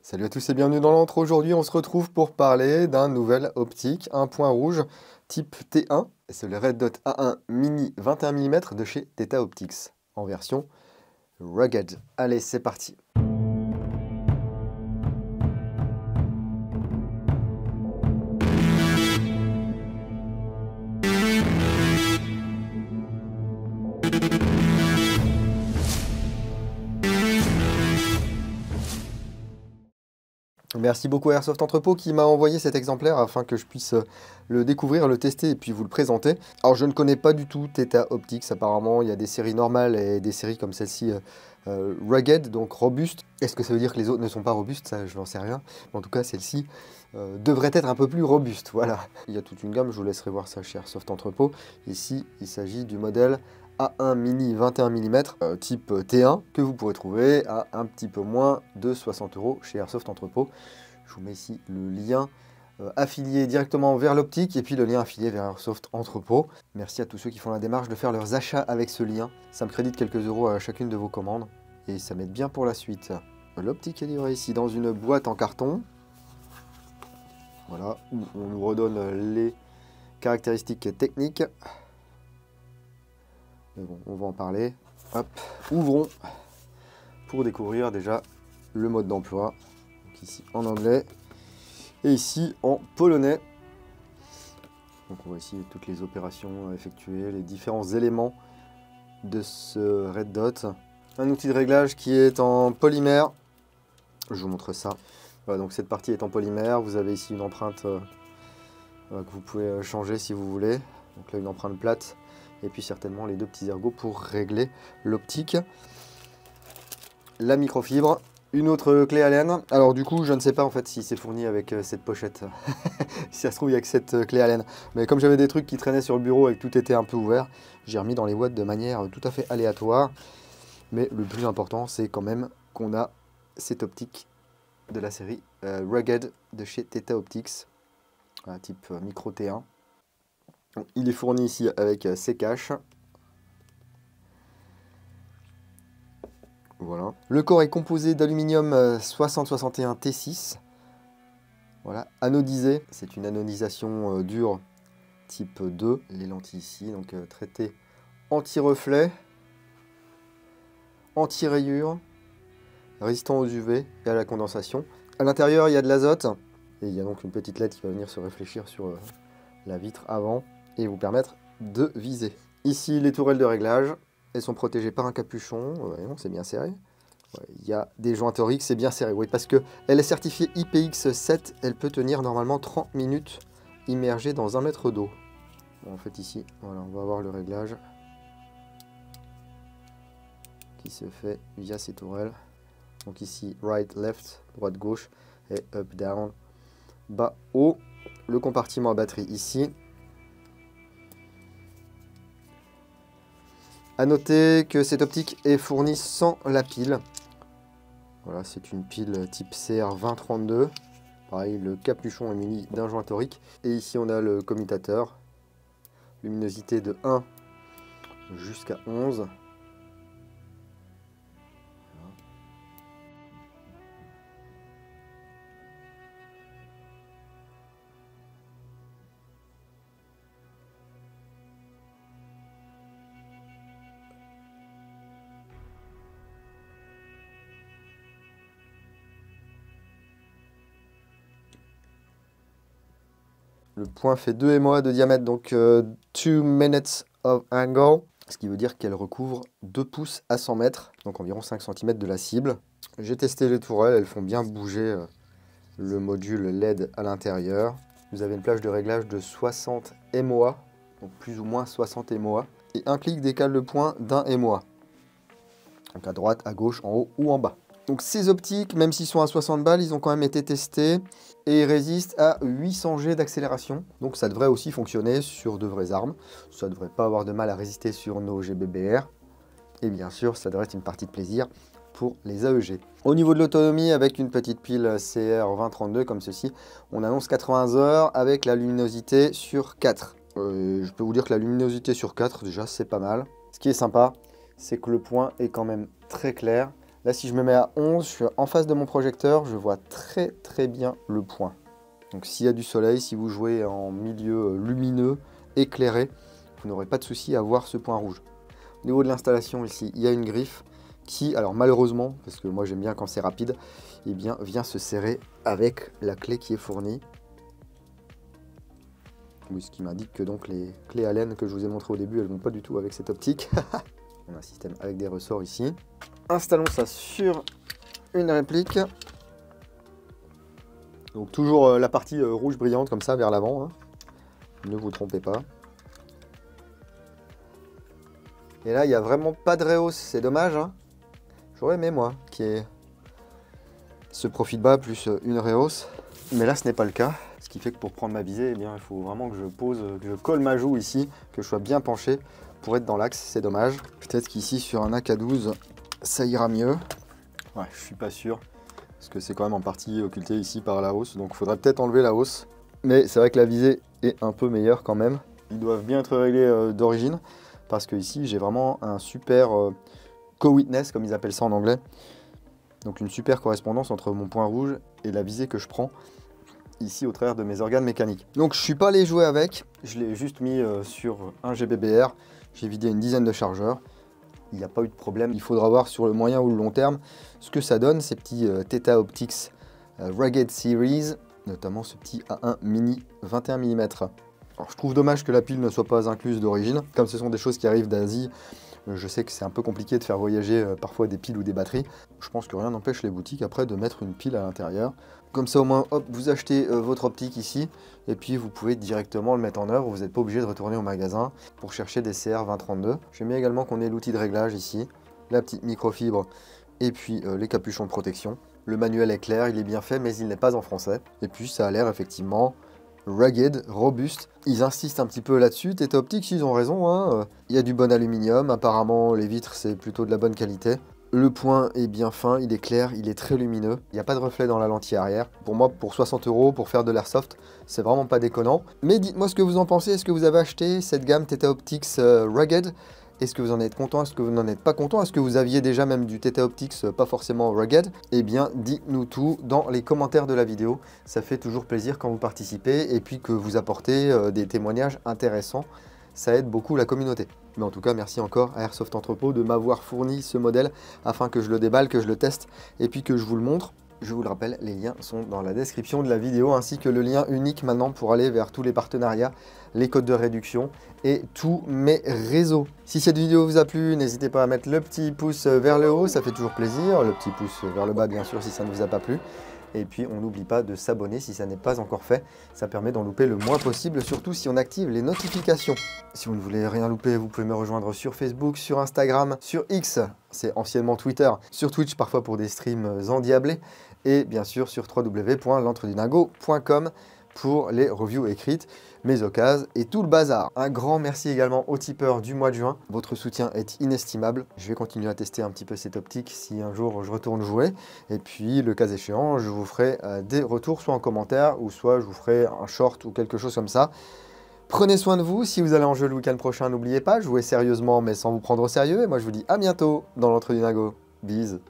Salut à tous et bienvenue dans l'entre. Aujourd'hui, on se retrouve pour parler d'un nouvel optique, un point rouge type T1. C'est le Red Dot A1 Mini 21 mm de chez Theta Optics en version Rugged. Allez, c'est parti. Merci beaucoup à Airsoft Entrepôt qui m'a envoyé cet exemplaire afin que je puisse le découvrir, le tester et puis vous le présenter. Alors je ne connais pas du tout Theta Optics, apparemment il y a des séries normales et des séries comme celle-ci rugged, donc robuste. Est-ce que ça veut dire que les autres ne sont pas robustes? Ça je n'en sais rien. Mais en tout cas celle-ci devrait être un peu plus robuste, voilà. Il y a toute une gamme, je vous laisserai voir ça chez Airsoft Entrepôt. Ici il s'agit du modèle A1 Mini 21 mm type T1 que vous pourrez trouver à un petit peu moins de 60 € chez Airsoft Entrepôt. Je vous mets ici le lien affilié directement vers l'optique et puis le lien affilié vers Airsoft Entrepôt. Merci à tous ceux qui font la démarche de faire leurs achats avec ce lien. Ça me crédite quelques euros à chacune de vos commandes et ça m'aide bien pour la suite. L'optique est livrée ici dans une boîte en carton. Voilà, où on nous redonne les caractéristiques techniques. Mais bon, on va en parler. Hop, ouvrons pour découvrir déjà le mode d'emploi. Donc ici en anglais et ici en polonais. Donc on voit ici toutes les opérations effectuées, les différents éléments de ce Red Dot. Un outil de réglage qui est en polymère. Je vous montre ça. Voilà, donc cette partie est en polymère. Vous avez ici une empreinte que vous pouvez changer si vous voulez. Donc là une empreinte plate. Et puis certainement les deux petits ergots pour régler l'optique. La microfibre, une autre clé Allen. Alors du coup, je ne sais pas en fait si c'est fourni avec cette pochette. Si ça se trouve, il y a que cette clé Allen. Mais comme j'avais des trucs qui traînaient sur le bureau et que tout était un peu ouvert, j'ai remis dans les boîtes de manière tout à fait aléatoire. Mais le plus important, c'est quand même qu'on a cette optique de la série Rugged de chez Theta Optics, type micro T1. Donc, il est fourni ici avec ses caches. Voilà. Le corps est composé d'aluminium 6061 T6. Voilà, anodisé. C'est une anodisation dure type 2. Les lentilles ici, donc traitées anti-reflet, anti-rayure, résistant aux UV et à la condensation. À l'intérieur, il y a de l'azote. Et il y a donc une petite LED qui va venir se réfléchir sur la vitre avant et vous permettre de viser. Ici, les tourelles de réglage. Elles sont protégées par un capuchon. Ouais, c'est bien serré. Il y a des jointures X, c'est bien serré. Oui, parce qu'elle est certifiée IPX7. Elle peut tenir normalement 30 minutes immergée dans 1 mètre d'eau. Bon, en fait, ici, voilà, on va avoir le réglage qui se fait via ces tourelles. Donc ici, right, left, droite, gauche et up, down, bas, haut. Le compartiment à batterie ici. A noter que cette optique est fournie sans la pile. Voilà, c'est une pile type CR2032. Pareil, le capuchon est muni d'un joint torique. Et ici, on a le commutateur. Luminosité de 1 jusqu'à 11. Le point fait 2 MOA de diamètre, donc 2 minutes of angle, ce qui veut dire qu'elle recouvre 2 pouces à 100 mètres, donc environ 5 cm de la cible. J'ai testé les tourelles, elles font bien bouger le module LED à l'intérieur. Vous avez une plage de réglage de 60 MOA, donc plus ou moins 60 MOA, et un clic décale le point d'un MOA. Donc à droite, à gauche, en haut ou en bas. Donc ces optiques, même s'ils sont à 60 balles, ils ont quand même été testés et résistent à 800 G d'accélération. Donc ça devrait aussi fonctionner sur de vraies armes. Ça ne devrait pas avoir de mal à résister sur nos GBBR. Et bien sûr, ça devrait être une partie de plaisir pour les AEG. Au niveau de l'autonomie, avec une petite pile CR2032 comme ceci, on annonce 80 heures avec la luminosité sur 4. Je peux vous dire que la luminosité sur 4, déjà, c'est pas mal. Ce qui est sympa, c'est que le point est quand même très clair, Là, si je me mets à 11, je suis en face de mon projecteur, je vois très très bien le point. Donc s'il y a du soleil, si vous jouez en milieu lumineux, éclairé, vous n'aurez pas de souci à voir ce point rouge. Au niveau de l'installation ici, il y a une griffe qui, alors malheureusement, parce que moi j'aime bien quand c'est rapide, eh bien vient se serrer avec la clé qui est fournie. Oui, ce qui m'indique que donc les clés Allen que je vous ai montré au début, elles ne vont pas du tout avec cette optique. On a un système avec des ressorts ici. Installons ça sur une réplique. Donc toujours la partie rouge brillante comme ça vers l'avant, hein. Ne vous trompez pas. Et là, il n'y a vraiment pas de rehausse, c'est dommage, hein. J'aurais aimé moi qu'il y ait ce profil bas plus une rehausse. Mais là, ce n'est pas le cas. Ce qui fait que pour prendre ma visée, eh bien, il faut vraiment que je pose, que je colle ma joue ici, que je sois bien penché pour être dans l'axe, c'est dommage. Peut-être qu'ici, sur un AK12, ça ira mieux. Ouais, je suis pas sûr. Parce que c'est quand même en partie occulté ici par la hausse, donc il faudrait peut-être enlever la hausse. Mais c'est vrai que la visée est un peu meilleure quand même. Ils doivent bien être réglés d'origine, parce que ici j'ai vraiment un super co-witness, comme ils appellent ça en anglais. Donc une super correspondance entre mon point rouge et la visée que je prends ici au travers de mes organes mécaniques. Donc je suis pas allé jouer avec, je l'ai juste mis sur un GBBR, j'ai vidé une dizaine de chargeurs. Il n'y a pas eu de problème. Il faudra voir sur le moyen ou le long terme ce que ça donne, ces petits Theta Optics Rugged Series, notamment ce petit A1 mini 21 mm. Alors, je trouve dommage que la pile ne soit pas incluse d'origine. Comme ce sont des choses qui arrivent d'Asie, je sais que c'est un peu compliqué de faire voyager parfois des piles ou des batteries. Je pense que rien n'empêche les boutiques après de mettre une pile à l'intérieur. Comme ça au moins, hop, vous achetez votre optique ici, et puis vous pouvez directement le mettre en œuvre. Vous n'êtes pas obligé de retourner au magasin pour chercher des CR2032. J'aime bien également qu'on ait l'outil de réglage ici, la petite microfibre, et puis les capuchons de protection. Le manuel est clair, il est bien fait, mais il n'est pas en français. Et puis ça a l'air effectivement rugged, robuste. Ils insistent un petit peu là-dessus. Theta Optics, ils ont raison, hein. Il y a du bon aluminium, apparemment les vitres c'est plutôt de la bonne qualité. Le point est bien fin, il est clair, il est très lumineux. Il n'y a pas de reflet dans la lentille arrière. Pour moi, pour 60 €, pour faire de l'airsoft, c'est vraiment pas déconnant. Mais dites-moi ce que vous en pensez. Est-ce que vous avez acheté cette gamme Theta Optics Rugged? Est-ce que vous en êtes content? Est-ce que vous n'en êtes pas content? Est-ce que vous aviez déjà même du Theta Optics pas forcément rugged? Eh bien, dites-nous tout dans les commentaires de la vidéo. Ça fait toujours plaisir quand vous participez et puis que vous apportez des témoignages intéressants. Ça aide beaucoup la communauté. Mais en tout cas, merci encore à Airsoft Entrepôt de m'avoir fourni ce modèle afin que je le déballe, que je le teste et puis que je vous le montre. Je vous le rappelle, les liens sont dans la description de la vidéo ainsi que le lien unique maintenant pour aller vers tous les partenariats, les codes de réduction et tous mes réseaux. Si cette vidéo vous a plu, n'hésitez pas à mettre le petit pouce vers le haut, ça fait toujours plaisir. Le petit pouce vers le bas bien sûr si ça ne vous a pas plu. Et puis on n'oublie pas de s'abonner si ça n'est pas encore fait. Ça permet d'en louper le moins possible, surtout si on active les notifications. Si vous ne voulez rien louper, vous pouvez me rejoindre sur Facebook, sur Instagram, sur X, c'est anciennement Twitter, sur Twitch parfois pour des streams endiablés, et bien sûr sur www.l'entredinago.com pour les reviews écrites, mes occasions et tout le bazar. Un grand merci également aux tipeurs du mois de juin. Votre soutien est inestimable. Je vais continuer à tester un petit peu cette optique si un jour je retourne jouer. Et puis, le cas échéant, je vous ferai des retours soit en commentaire ou soit je vous ferai un short ou quelque chose comme ça. Prenez soin de vous. Si vous allez en jeu le week-end prochain, n'oubliez pas, jouez sérieusement mais sans vous prendre au sérieux. Et moi, je vous dis à bientôt dans l'Entre du Nago. Bise.